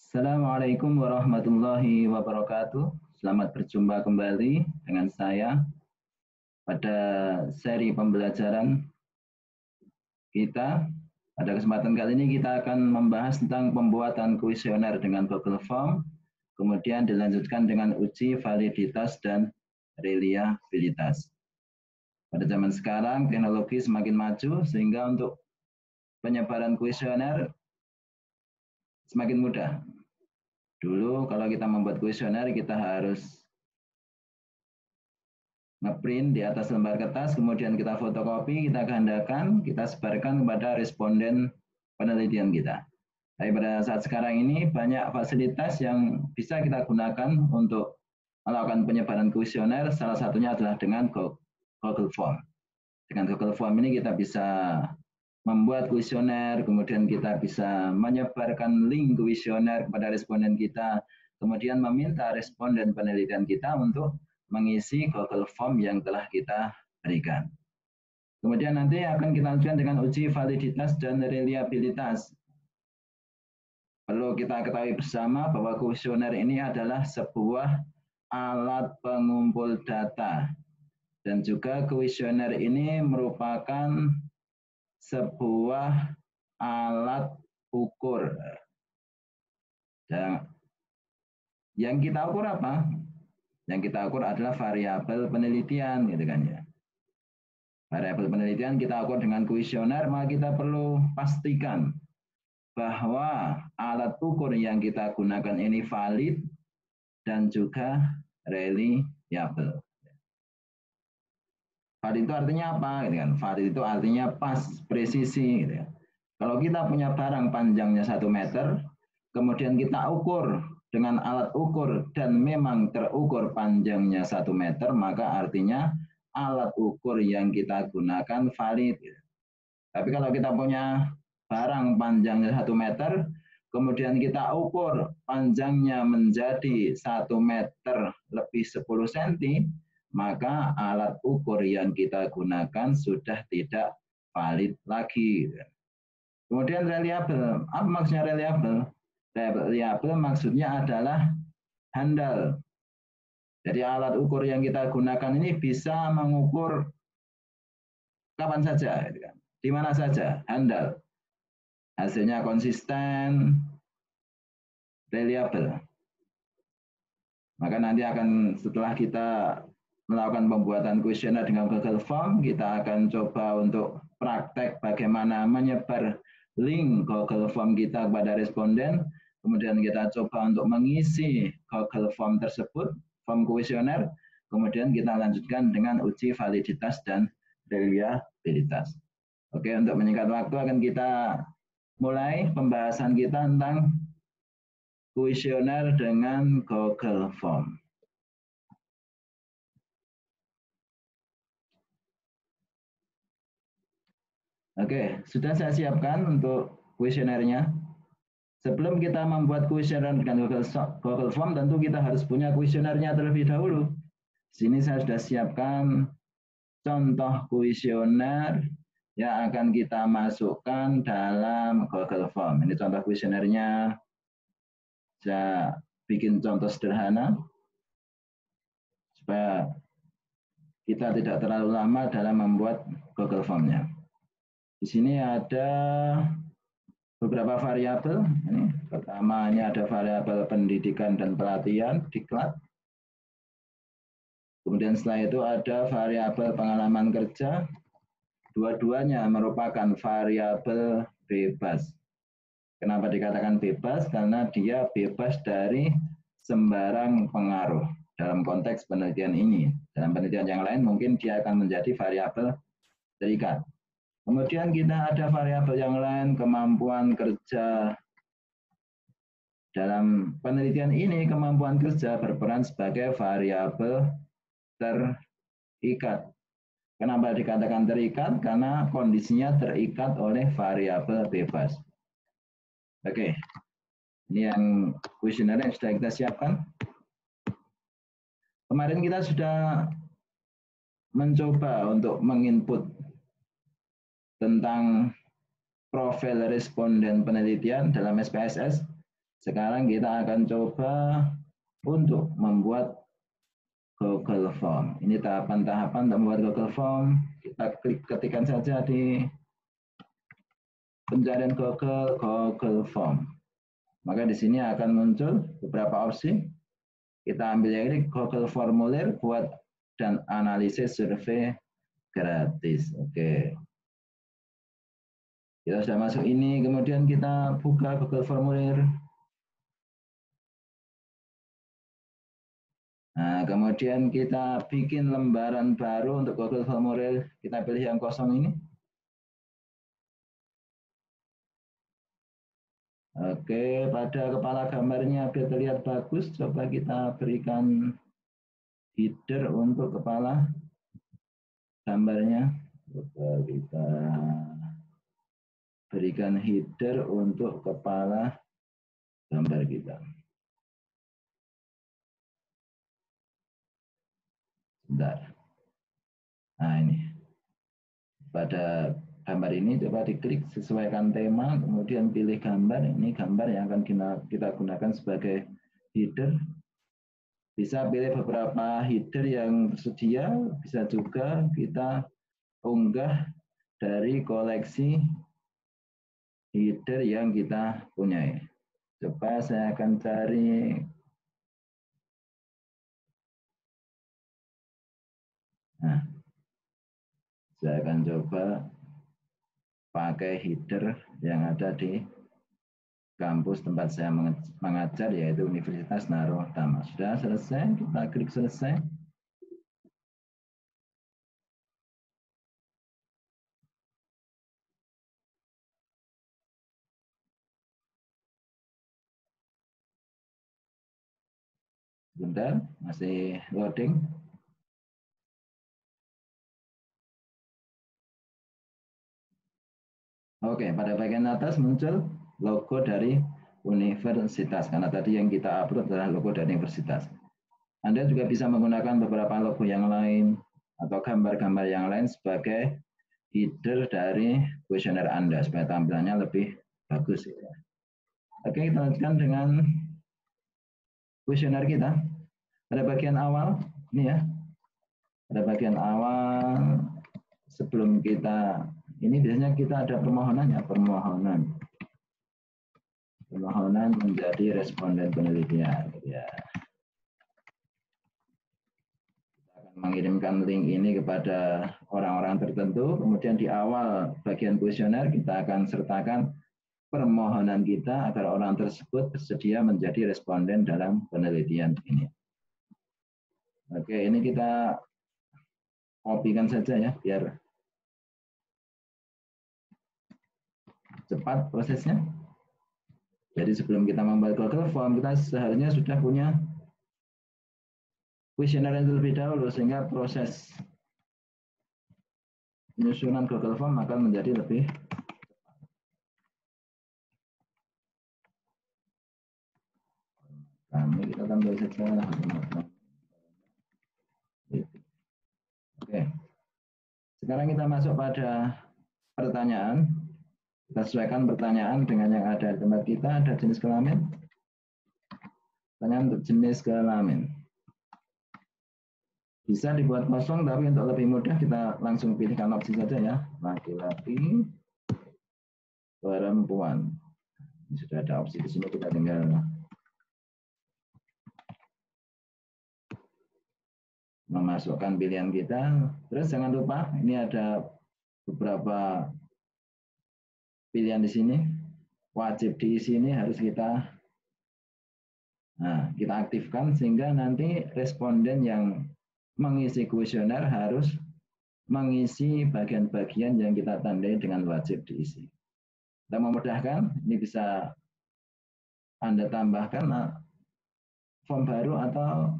Assalamualaikum warahmatullahi wabarakatuh. Selamat berjumpa kembali dengan saya pada seri pembelajaran kita. Pada kesempatan kali ini kita akan membahas tentang pembuatan kuesioner dengan Google Form, kemudian dilanjutkan dengan uji validitas dan reliabilitas. Pada zaman sekarang teknologi semakin maju sehingga untuk penyebaran kuesioner semakin mudah. Dulu kalau kita membuat kuesioner kita harus ngeprint di atas lembar kertas, kemudian kita fotokopi, kita gandakan, kita sebarkan kepada responden penelitian kita. Tapi pada saat sekarang ini banyak fasilitas yang bisa kita gunakan untuk melakukan penyebaran kuesioner, salah satunya adalah dengan Google Form. Dengan Google Form ini kita bisa membuat kuesioner, kemudian kita bisa menyebarkan link kuesioner kepada responden kita, kemudian meminta responden penelitian kita untuk mengisi Google Form yang telah kita berikan. Kemudian nanti akan kita lanjutkan dengan uji validitas dan reliabilitas. Perlu kita ketahui bersama bahwa kuesioner ini adalah sebuah alat pengumpul data, dan juga kuesioner ini merupakan sebuah alat ukur. Dan yang kita ukur apa? Yang kita ukur adalah variabel penelitian, gitu kan ya. Variabel penelitian kita ukur dengan kuesioner, maka kita perlu pastikan bahwa alat ukur yang kita gunakan ini valid dan juga reliable. Valid itu artinya apa? Valid itu artinya pas, presisi. Gitu ya. Kalau kita punya barang panjangnya 1 meter, kemudian kita ukur dengan alat ukur dan memang terukur panjangnya 1 meter, maka artinya alat ukur yang kita gunakan valid. Gitu. Tapi kalau kita punya barang panjangnya 1 meter, kemudian kita ukur panjangnya menjadi 1 meter lebih 10 cm, maka alat ukur yang kita gunakan sudah tidak valid lagi. Kemudian reliable. Apa maksudnya reliable? Reliable maksudnya adalah handal. Jadi alat ukur yang kita gunakan ini bisa mengukur kapan saja, di mana saja, handal. Hasilnya konsisten, reliable. Maka nanti akan setelah kita melakukan pembuatan kuesioner dengan Google Form, kita akan coba untuk praktek bagaimana menyebar link Google Form kita kepada responden, kemudian kita coba untuk mengisi Google Form tersebut, form kuesioner, kemudian kita lanjutkan dengan uji validitas dan reliabilitas. Oke, untuk menyingkat waktu akan kita mulai pembahasan kita tentang kuesioner dengan Google Form. Oke, sudah saya siapkan untuk kuesionernya. Sebelum kita membuat kuesioner dengan Google Form, tentu kita harus punya kuesionernya terlebih dahulu. Sini saya sudah siapkan contoh kuesioner yang akan kita masukkan dalam Google Form. Ini contoh kuesionernya. Saya bikin contoh sederhana supaya kita tidak terlalu lama dalam membuat Google Form-nya. Di sini ada beberapa variabel. Pertama ini ada variabel pendidikan dan pelatihan, diklat. Kemudian setelah itu ada variabel pengalaman kerja. Dua-duanya merupakan variabel bebas. Kenapa dikatakan bebas? Karena dia bebas dari sembarang pengaruh dalam konteks penelitian ini. Dalam penelitian yang lain mungkin dia akan menjadi variabel terikat. Kemudian kita ada variabel yang lain, kemampuan kerja. Dalam penelitian ini, kemampuan kerja berperan sebagai variabel terikat. Kenapa dikatakan terikat? Karena kondisinya terikat oleh variabel bebas. Oke, ini yang kuesioner yang sudah kita siapkan. Kemarin kita sudah mencoba untuk menginput tentang profil responden penelitian dalam SPSS. Sekarang kita akan coba untuk membuat Google Form. Ini tahapan-tahapan untuk membuat Google Form. Kita ketikkan saja di pencarian Google Form. Maka di sini akan muncul beberapa opsi. Kita ambil yang ini, Google Formulir buat dan analisis survei gratis. Oke. Kita sudah masuk ini, kemudian kita buka Google Formulir. Nah, kemudian kita bikin lembaran baru untuk Google Formulir. Kita pilih yang kosong ini. Oke, pada kepala gambarnya biar terlihat bagus, coba kita berikan header untuk kepala gambarnya. Coba kita berikan header untuk kepala gambar kita. Bentar. Nah ini. Pada gambar ini coba diklik sesuaikan tema, kemudian pilih gambar. Ini gambar yang akan kita gunakan sebagai header. Bisa pilih beberapa header yang tersedia, bisa juga kita unggah dari koleksi header yang kita punyai. Coba saya akan cari. Nah, saya akan coba pakai header yang ada di kampus tempat saya mengajar, yaitu Universitas Narotama. Sudah selesai, kita klik selesai. Sebentar, masih loading. Oke, pada bagian atas muncul logo dari universitas, karena tadi yang kita upload adalah logo dari universitas. Anda juga bisa menggunakan beberapa logo yang lain atau gambar-gambar yang lain sebagai header dari kuesioner Anda supaya tampilannya lebih bagus. Oke, kita lanjutkan dengan kuesioner kita. Pada bagian awal, ini ya, pada bagian awal sebelum kita ini biasanya kita ada permohonan ya, permohonan menjadi responden penelitian. Ya. Kita akan mengirimkan link ini kepada orang-orang tertentu. Kemudian di awal bagian kuesioner kita akan sertakan permohonan kita agar orang tersebut bersedia menjadi responden dalam penelitian ini. Oke, ini kita kopikan saja ya, biar cepat prosesnya. Jadi sebelum kita membuat Google Form, kita seharusnya sudah punya kuesioner yang terlebih dahulu, sehingga proses penyusunan Google Form akan menjadi lebih cepat. Kami kita tambah saja. Oke. Sekarang kita masuk pada pertanyaan. Kita sesuaikan pertanyaan dengan yang ada di tempat kita. Ada jenis kelamin. Pertanyaan untuk jenis kelamin. Bisa dibuat kosong, tapi untuk lebih mudah kita langsung pilihkan opsi saja ya. Laki-laki, perempuan. Ini sudah ada opsi di sini, kita tinggal memasukkan pilihan kita. Terus jangan lupa, ini ada beberapa pilihan di sini. Wajib diisi ini harus kita aktifkan sehingga nanti responden yang mengisi kuesioner harus mengisi bagian-bagian yang kita tandai dengan wajib diisi. Kita memudahkan, ini bisa Anda tambahkan form baru atau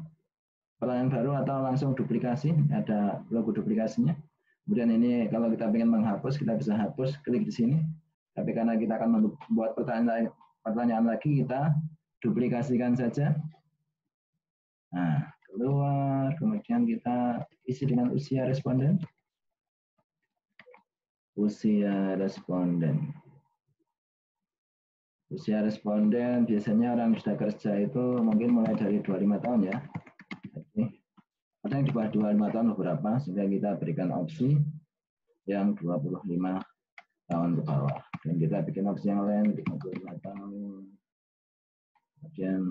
pertanyaan baru atau langsung duplikasi, ada logo duplikasinya. Kemudian ini kalau kita ingin menghapus, kita bisa hapus, klik di sini. Tapi karena kita akan membuat pertanyaan lagi, kita duplikasikan saja. Nah, keluar, kemudian kita isi dengan usia responden. Usia responden. Usia responden biasanya orang sudah kerja itu mungkin mulai dari 25 tahun ya. Jadi, ada yang di bawah 25 tahun beberapa, sehingga kita berikan opsi yang 25 tahun ke bawah. Dan kita bikin opsi yang lain 35 tahun. Kemudian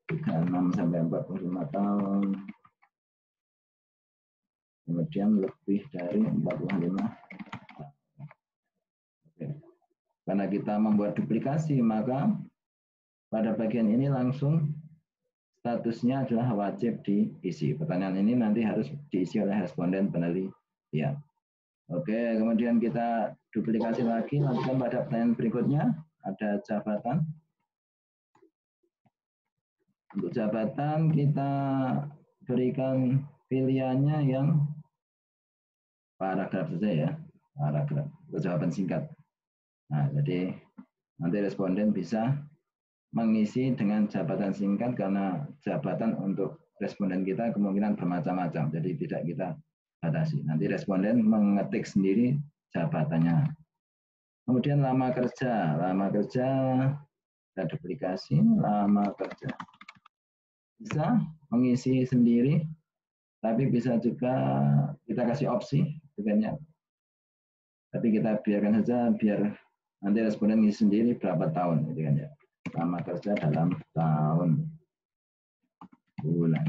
36 sampai 45 tahun. Kemudian lebih dari 45. Oke. Karena kita membuat duplikasi, maka pada bagian ini langsung statusnya adalah wajib diisi. Pertanyaan ini nanti harus diisi oleh responden penelitian. Oke, kemudian kita duplikasi lagi, lanjutkan pada pertanyaan berikutnya. Ada jabatan. Untuk jabatan kita berikan pilihannya yang paragraf saja ya, paragraf, jawaban singkat. Nah, jadi nanti responden bisa mengisi dengan jabatan singkat karena jabatan untuk responden kita kemungkinan bermacam-macam, jadi tidak kita batasi. Nanti responden mengetik sendiri jabatannya. Kemudian lama kerja kita duplikasi lama kerja. Bisa mengisi sendiri, tapi bisa juga kita kasih opsi, bukannya. Tapi kita biarkan saja biar nanti responden mengisi sendiri berapa tahun, gitu kan ya. Lama kerja dalam tahun, bulan,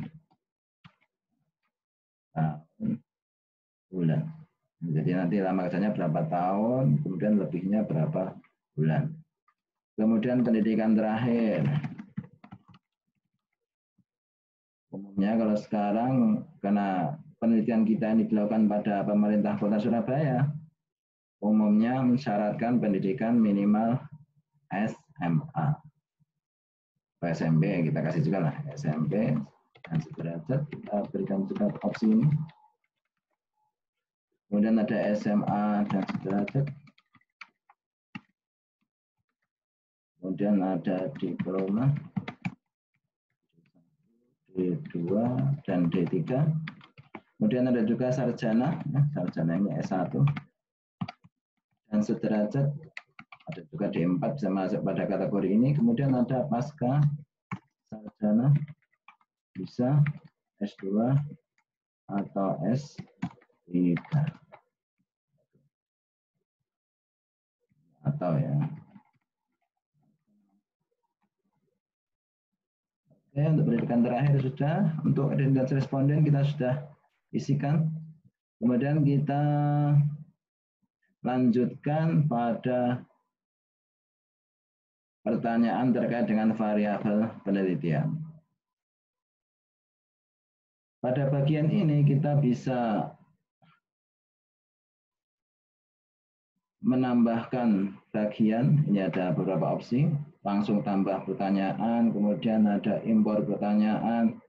bulan. Jadi nanti lama kerjanya berapa tahun, kemudian lebihnya berapa bulan. Kemudian pendidikan terakhir. Umumnya kalau sekarang karena penelitian kita ini dilakukan pada pemerintah Kota Surabaya, umumnya mensyaratkan pendidikan minimal SMA. SMP kita kasih juga lah SMP dan sederajat, kita berikan juga opsi ini. Kemudian ada SMA dan sederajat. Kemudian ada diploma D2 dan D3. Kemudian ada juga sarjana, sarjana ini S1 dan sederajat, ada juga D4 bisa masuk pada kategori ini. Kemudian ada pasca sarjana, bisa S2 atau S3 atau ya. Oke, untuk pendidikan terakhir sudah, untuk identitas responden kita sudah isikan. Kemudian kita lanjutkan pada pertanyaan terkait dengan variabel penelitian. Pada bagian ini kita bisa menambahkan bagian, ini ada beberapa opsi, langsung tambah pertanyaan, kemudian ada impor pertanyaan,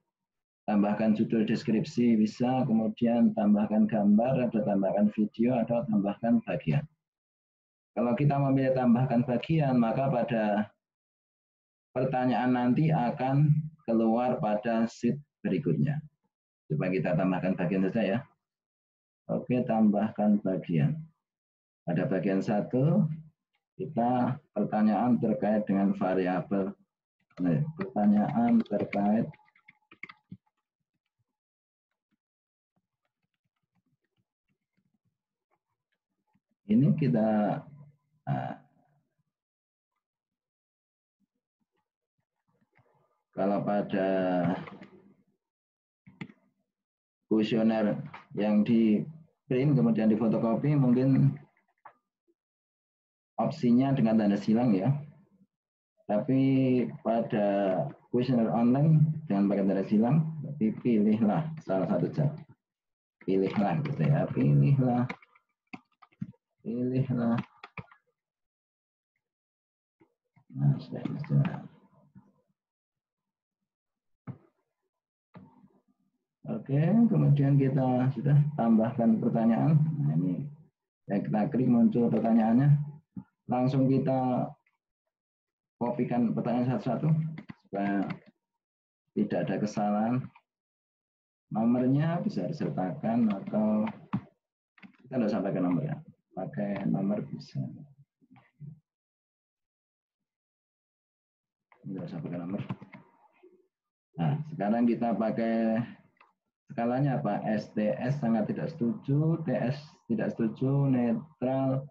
tambahkan judul deskripsi bisa, kemudian tambahkan gambar, atau tambahkan video, atau tambahkan bagian. Kalau kita memilih tambahkan bagian, maka pada pertanyaan nanti akan keluar pada sheet berikutnya. Coba kita tambahkan bagian saja ya. Oke, tambahkan bagian. Pada bagian 1, kita pertanyaan terkait dengan variabel. Pertanyaan terkait ini kita kalau pada kuesioner yang di print kemudian difotokopi mungkin opsinya dengan tanda silang ya. Tapi pada kuesioner online jangan pakai tanda silang, tapi pilihlah salah satu cara. Pilihlah gitu ya, pilihlah. Nah, sudah. Oke, kemudian kita sudah tambahkan pertanyaan. Nah, ini kita klik muncul pertanyaannya. Langsung kita kopikan pertanyaan satu-satu supaya tidak ada kesalahan. Nomornya bisa disertakan atau kita tidak usah pakai nomor ya. Pakai nomor bisa. Tidak usah pakai nomor. Nah, sekarang kita pakai skalanya apa? STS sangat tidak setuju, TS tidak setuju, netral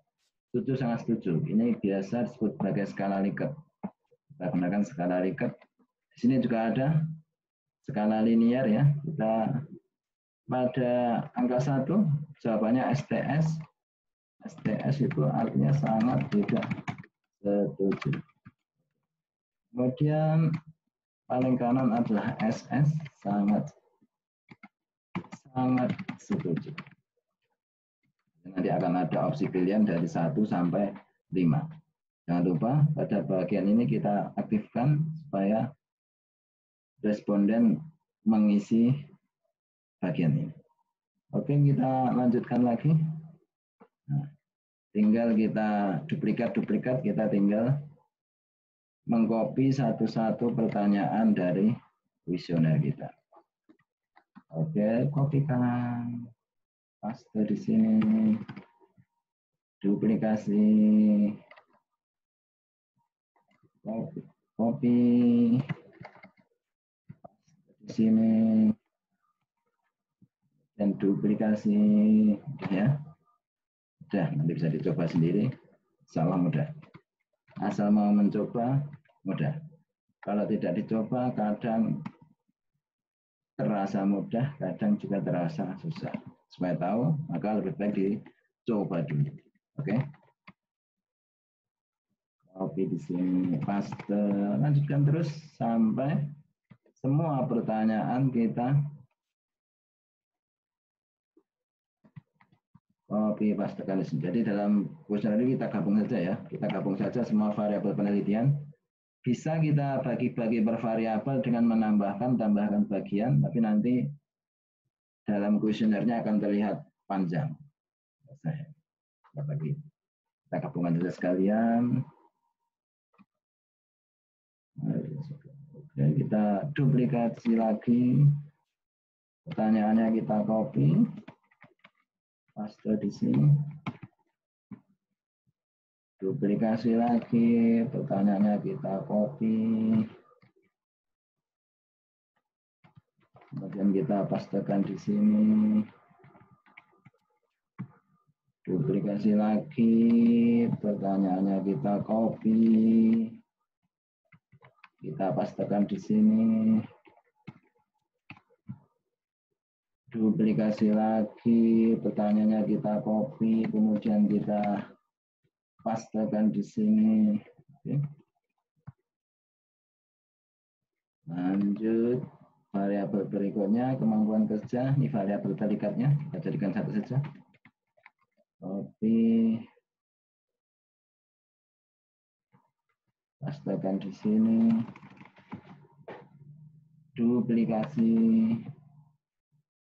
setuju, sangat setuju. Ini biasa disebut sebagai skala Likert. Kita gunakan skala Likert. Di sini juga ada skala linear ya. Kita pada angka 1 jawabannya STS. STS itu artinya sangat tidak setuju. Kemudian paling kanan adalah SS, sangat setuju. Nanti akan ada opsi pilihan dari 1 sampai 5. Jangan lupa pada bagian ini kita aktifkan supaya responden mengisi bagian ini. Oke, kita lanjutkan lagi. Nah, tinggal kita duplikat, kita tinggal mengcopy satu-satu pertanyaan dari kuesioner kita. Oke, kopikan, paste di sini, duplikasi, copy di sini, dan duplikasi, ya. Udah, nanti bisa dicoba sendiri, salah mudah. Asal mau mencoba, mudah. Kalau tidak dicoba, kadang terasa mudah, kadang juga terasa susah. Supaya tahu, maka lebih baik dicoba dulu. Oke. Copy di sini, paste, lanjutkan terus sampai semua pertanyaan kita copy pastekan di sini. Jadi dalam kuesioner ini kita gabung saja ya. Kita gabung saja semua variabel penelitian. Bisa kita bagi-bagi per variabel dengan menambahkan, tambahkan bagian, tapi nanti dalam kuesionernya akan terlihat panjang. Kita bagi, kita gabungkan saja sekalian. Oke, kita duplikasi lagi. Pertanyaannya kita copy, paste di sini. Duplikasi lagi, pertanyaannya kita copy. Kemudian kita pastekan di sini. Duplikasi lagi, pertanyaannya kita copy. Kita pastekan di sini. Duplikasi lagi, pertanyaannya kita copy, kemudian kita pastekan di sini. Oke. Lanjut, variabel berikutnya kemampuan kerja, ini variabel terikatnya, kita jadikan satu saja. Copy, pastekan di sini. Duplikasi.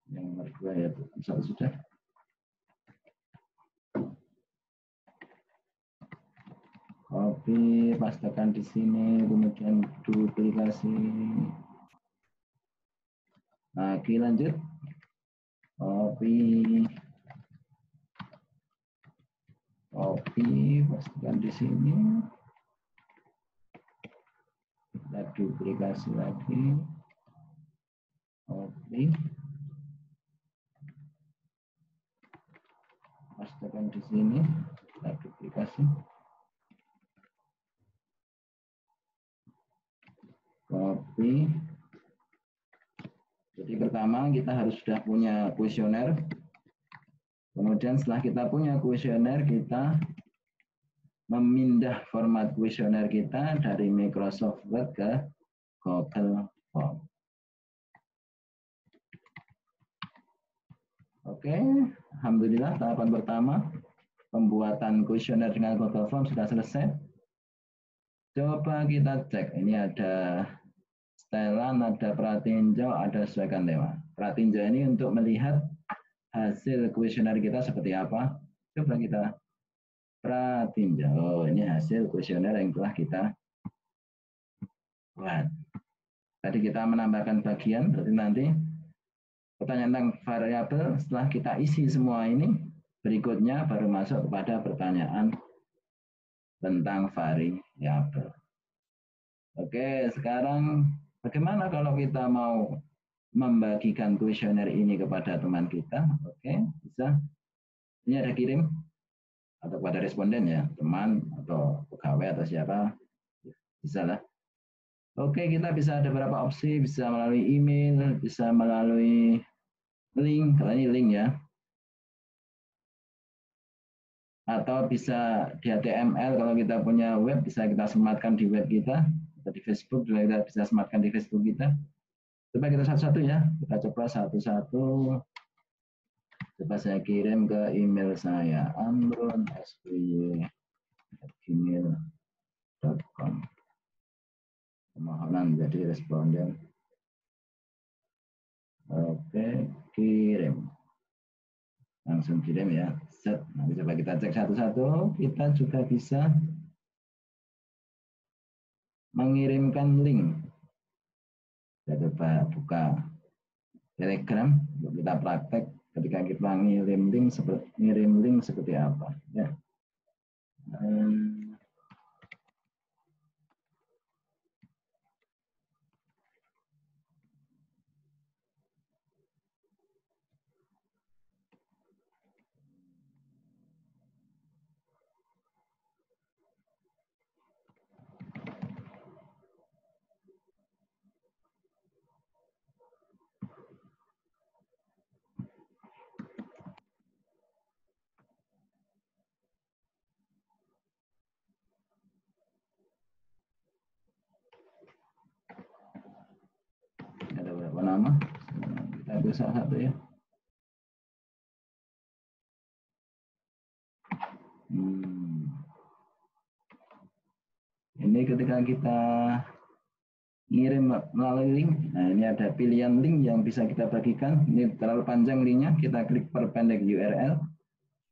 Yang nomor 2 ya, satu sudah. Copy, pastekan di sini, kemudian duplikasi. Lagi lanjut. Copy, pastekan di sini. Kita duplikasi lagi. Copy. Pastekan di sini, kita duplikasi. Copy. Jadi pertama kita harus sudah punya kuesioner. Kemudian setelah kita punya kuesioner, kita memindah format kuesioner kita dari Microsoft Word ke Google Form. Oke, alhamdulillah tahapan pertama pembuatan kuesioner dengan Google Form sudah selesai. Coba kita cek, ini ada setelan, ada pratinjau, ada sesuaikan tema. Pratinjau ini untuk melihat hasil kuesioner kita seperti apa. Coba kita pratinjau, ini hasil kuesioner yang telah kita buat. Tadi kita menambahkan bagian, berarti nanti pertanyaan tentang variabel, setelah kita isi semua ini, berikutnya baru masuk kepada pertanyaan tentang variabel. Oke, sekarang bagaimana kalau kita mau membagikan kuesioner ini kepada teman kita? Oke, bisa. Ini ada kirim atau kepada responden ya, teman atau pegawai atau siapa, bisa lah. Oke, kita bisa ada beberapa opsi, bisa melalui email, bisa melalui link, kalau ini link ya, atau bisa di HTML kalau kita punya web bisa kita sematkan di web kita, atau di Facebook juga kita bisa sematkan di Facebook kita. Coba kita satu-satu ya, kita coba satu-satu. Coba saya kirim ke email saya, amronsby@gmail.com. Permohonan menjadi responden. Oke, kirim. Langsung kirim ya. Set. Nanti coba kita cek satu-satu. Kita juga bisa mengirimkan link. Saya coba buka Telegram untuk kita praktek ketika kita ngirim link seperti apa ya. Ada berapa nama? Kita bisa satu ya. Ini ketika kita ngirim melalui link, nah ini ada pilihan link yang bisa kita bagikan. Ini terlalu panjang linknya, kita klik perpendek URL,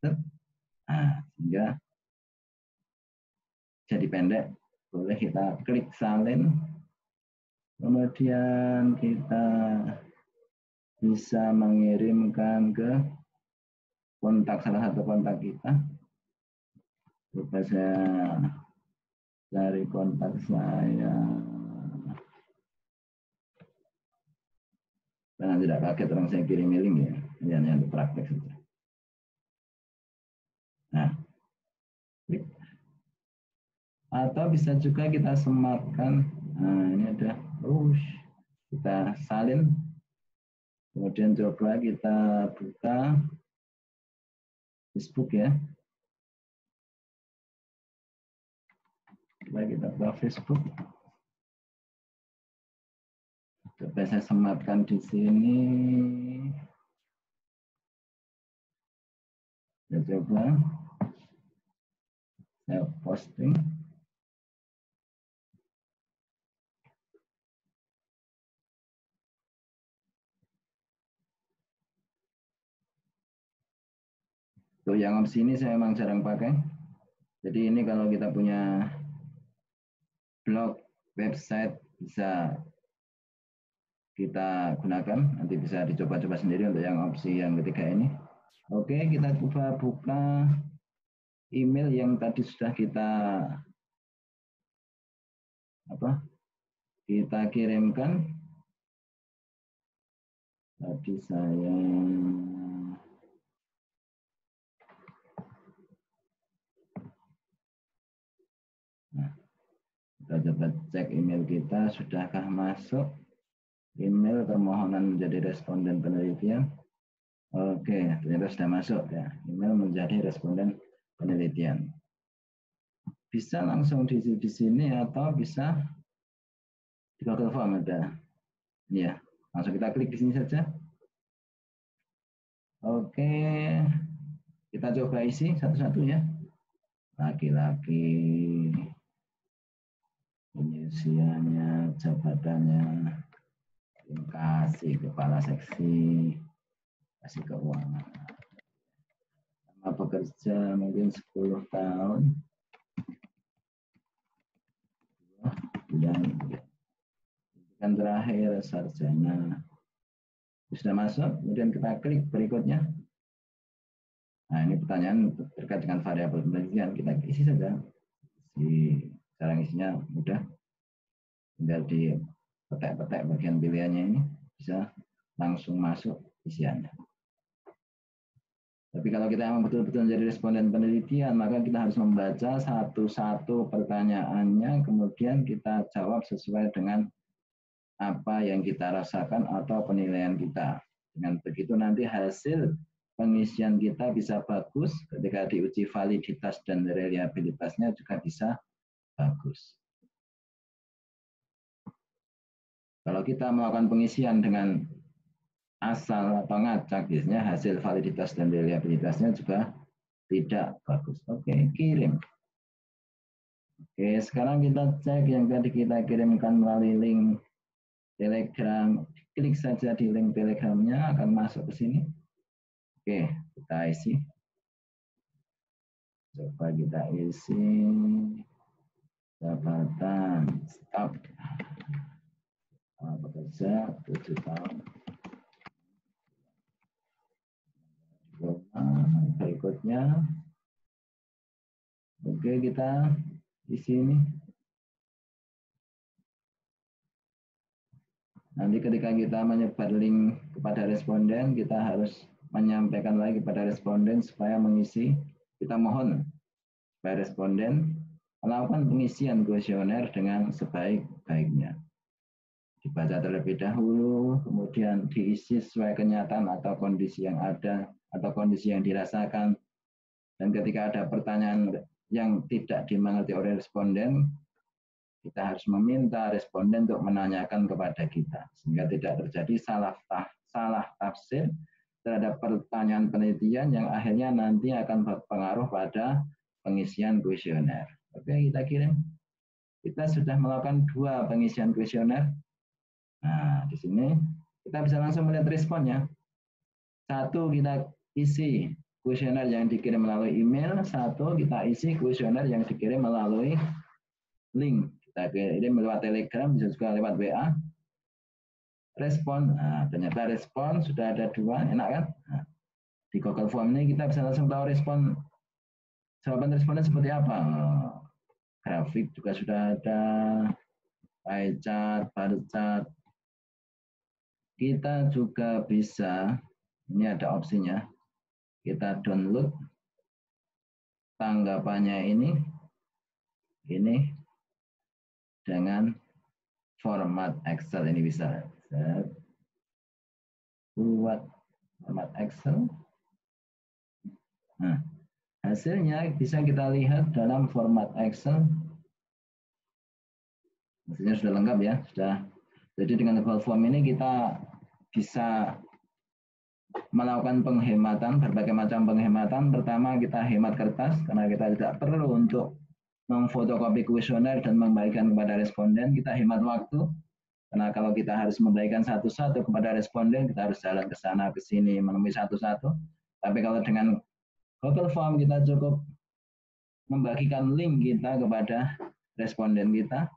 sehingga jadi pendek. Boleh kita klik salin, kemudian kita bisa mengirimkan ke kontak salah satu kontak kita. Coba saya cari kontak saya. Karena tidak kaget orang saya kirim link ya, ini hanya untuk praktek saja. Nah, klik. Atau bisa juga kita sematkan. Nah, ini ada kita salin. Kemudian coba kita buka Facebook ya. Coba kita buka Facebook. Coba saya sematkan di sini. Saya coba. Saya posting. Tuh yang opsi ini saya memang jarang pakai. Jadi ini kalau kita punya blog, website bisa kita gunakan. Nanti bisa dicoba-coba sendiri untuk yang opsi yang ketiga ini. Oke, kita coba buka email yang tadi sudah kita kirimkan. Tadi saya kita coba cek email kita, sudahkah masuk email permohonan menjadi responden penelitian. Oke, ternyata sudah masuk ya, email menjadi responden penelitian. Bisa langsung di sini atau bisa di Google Form ada. Ya, langsung kita klik di sini saja. Oke, kita coba isi satu-satu ya. Laki-laki, usianya, jabatannya, kasih kepala seksi, kasih keuangan. Lama bekerja mungkin 10 tahun. Dan kan terakhir sarjana. Sudah masuk, kemudian kita klik berikutnya. Nah, ini pertanyaan terkait dengan variabel penelitian, kita isi saja. Sekarang isinya mudah. Tinggal di petek-petek bagian pilihannya ini bisa langsung masuk isiannya. Tapi kalau kita memang betul-betul menjadi responden penelitian, maka kita harus membaca satu-satu pertanyaannya, kemudian kita jawab sesuai dengan apa yang kita rasakan atau penilaian kita. Dengan begitu nanti hasil pengisian kita bisa bagus, ketika diuji validitas dan reliabilitasnya juga bisa bagus. Kalau kita melakukan pengisian dengan asal atau ngacak, biasanya hasil validitas dan reliabilitasnya juga tidak bagus. Oke, kirim. Oke, sekarang kita cek yang tadi kita kirimkan melalui link Telegram. Klik saja di link Telegramnya, akan masuk ke sini. Oke, kita isi. Coba kita isi jabatan staf bekerja 7 tahun. Berikutnya, oke kita isi ini. Nanti ketika kita menyebar link kepada responden, kita harus menyampaikan lagi kepada responden supaya mengisi. Kita mohon supaya responden melakukan pengisian kuesioner dengan sebaik-baiknya. Dibaca terlebih dahulu, kemudian diisi sesuai kenyataan atau kondisi yang ada atau kondisi yang dirasakan. Dan ketika ada pertanyaan yang tidak dimengerti oleh responden, kita harus meminta responden untuk menanyakan kepada kita, sehingga tidak terjadi salah tafsir terhadap pertanyaan penelitian yang akhirnya nanti akan berpengaruh pada pengisian kuesioner. Oke, kita kirim. Kita sudah melakukan 2 pengisian kuesioner. Nah, di sini kita bisa langsung melihat responnya. 1, kita isi kuesioner yang dikirim melalui email. 1, kita isi kuesioner yang dikirim melalui link. Kita kirim lewat Telegram, bisa juga lewat WA. Respon, nah, ternyata respon sudah ada 2, enak kan? Nah, di Google Form ini kita bisa langsung tahu respon, jawaban responnya seperti apa. Grafik juga sudah ada, pie chart, bar chart. Kita juga bisa, ini ada opsinya, kita download tanggapannya ini dengan format Excel. Ini bisa buat format Excel. Nah, hasilnya bisa kita lihat dalam format Excel. Hasilnya sudah lengkap ya, sudah. Jadi dengan Google Form ini kita bisa melakukan penghematan, berbagai macam penghematan. Pertama, kita hemat kertas karena kita tidak perlu untuk memfotokopi kuesioner dan membagikan kepada responden. Kita hemat waktu karena kalau kita harus membagikan satu-satu kepada responden, kita harus jalan ke sana ke sini menemui satu-satu. Tapi kalau dengan Google Form kita cukup membagikan link kita kepada responden kita.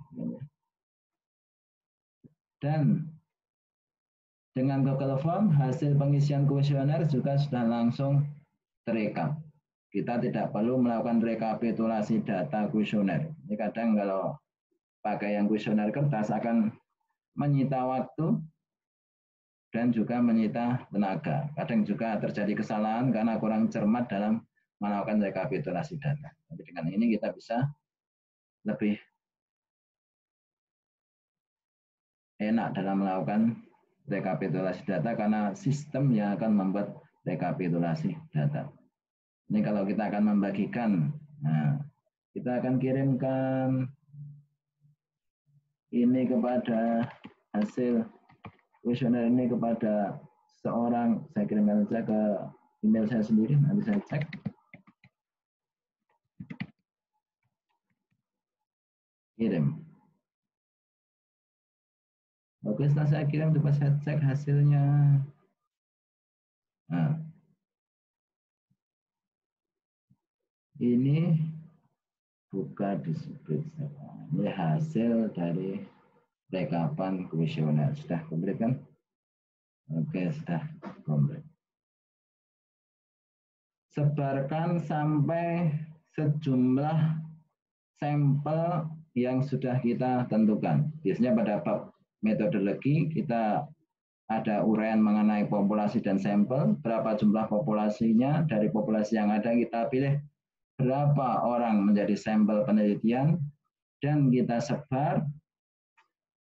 Dan dengan Google Form, hasil pengisian kuesioner juga sudah langsung terekam. Kita tidak perlu melakukan rekapitulasi data kuesioner. Ini kadang kalau pakai yang kuesioner kertas akan menyita waktu dan juga menyita tenaga. Kadang juga terjadi kesalahan karena kurang cermat dalam melakukan rekapitulasi data. Tapi dengan ini kita bisa lebih enak dalam melakukan rekapitulasi data karena sistem yang akan membuat rekapitulasi data. Ini kalau kita akan membagikan, nah, kita akan kirimkan ini kepada hasil kuesioner ini kepada seorang, saya kirimkan saja ke email saya sendiri, nanti saya cek. Kirim. Oke, setelah saya kirim, coba saya cek hasilnya. Nah, ini buka di spreadsheet. Ini hasil dari rekapan kuesioner. Sudah komplit kan? Oke, sudah komplit. Sebarkan sampai sejumlah sampel yang sudah kita tentukan. Biasanya pada bab metodologi kita ada uraian mengenai populasi dan sampel, berapa jumlah populasinya, dari populasi yang ada kita pilih berapa orang menjadi sampel penelitian, dan kita sebar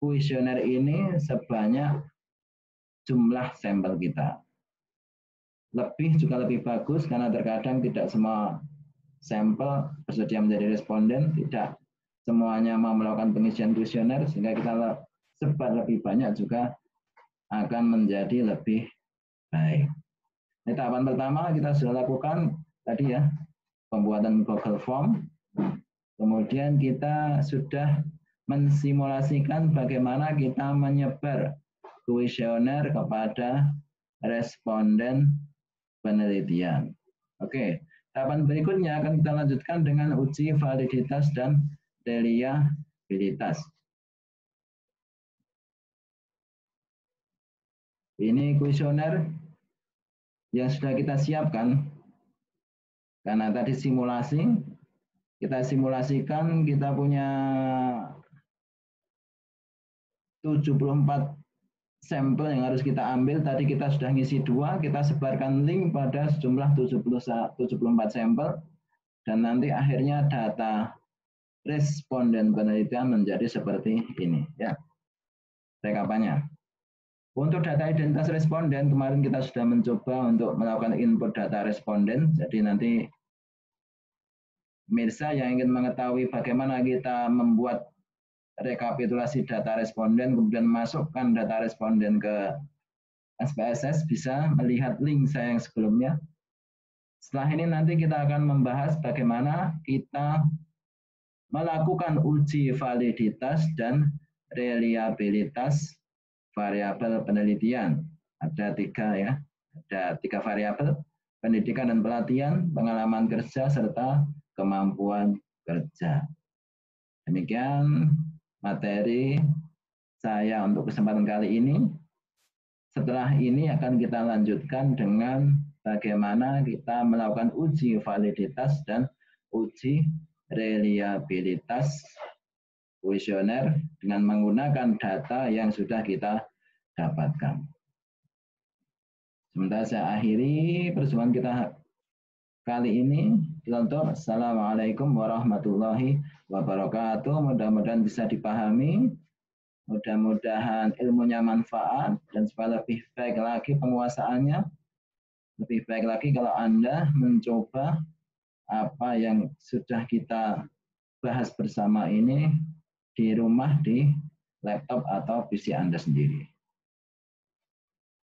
kuesioner ini sebanyak jumlah sampel kita. Lebih juga lebih bagus karena terkadang tidak semua sampel bersedia menjadi responden, tidak semuanya mau melakukan pengisian kuesioner, sehingga kita sebar lebih banyak juga akan menjadi lebih baik. Ini tahapan pertama kita sudah lakukan tadi ya, pembuatan Google Form. Kemudian kita sudah mensimulasikan bagaimana kita menyebar kuesioner kepada responden penelitian. Oke, tahapan berikutnya akan kita lanjutkan dengan uji validitas dan reliabilitas. Ini kuesioner yang sudah kita siapkan. Karena tadi simulasi, kita simulasikan kita punya 74 sampel yang harus kita ambil. Tadi kita sudah ngisi 2, kita sebarkan link pada sejumlah 74 sampel. Dan nanti akhirnya data responden penelitian menjadi seperti ini. Ya, rekapannya. Untuk data identitas responden, kemarin kita sudah mencoba untuk melakukan input data responden. Jadi nanti pemirsa yang ingin mengetahui bagaimana kita membuat rekapitulasi data responden, kemudian masukkan data responden ke SPSS, bisa melihat link saya yang sebelumnya. Setelah ini nanti kita akan membahas bagaimana kita melakukan uji validitas dan reliabilitas variabel penelitian. Ada 3 ya, ada 3 variabel: pendidikan dan pelatihan, pengalaman kerja, serta kemampuan kerja. Demikian materi saya untuk kesempatan kali ini. Setelah ini akan kita lanjutkan dengan bagaimana kita melakukan uji validitas dan uji reliabilitas kuesioner dengan menggunakan data yang sudah kita dapatkan. Sementara saya akhiri perjumpaan kita kali ini. Assalamualaikum warahmatullahi wabarakatuh. Mudah-mudahan bisa dipahami, mudah-mudahan ilmunya manfaat, dan supaya lebih baik lagi penguasaannya, lebih baik lagi kalau Anda mencoba apa yang sudah kita bahas bersama ini di rumah, di laptop atau PC Anda sendiri.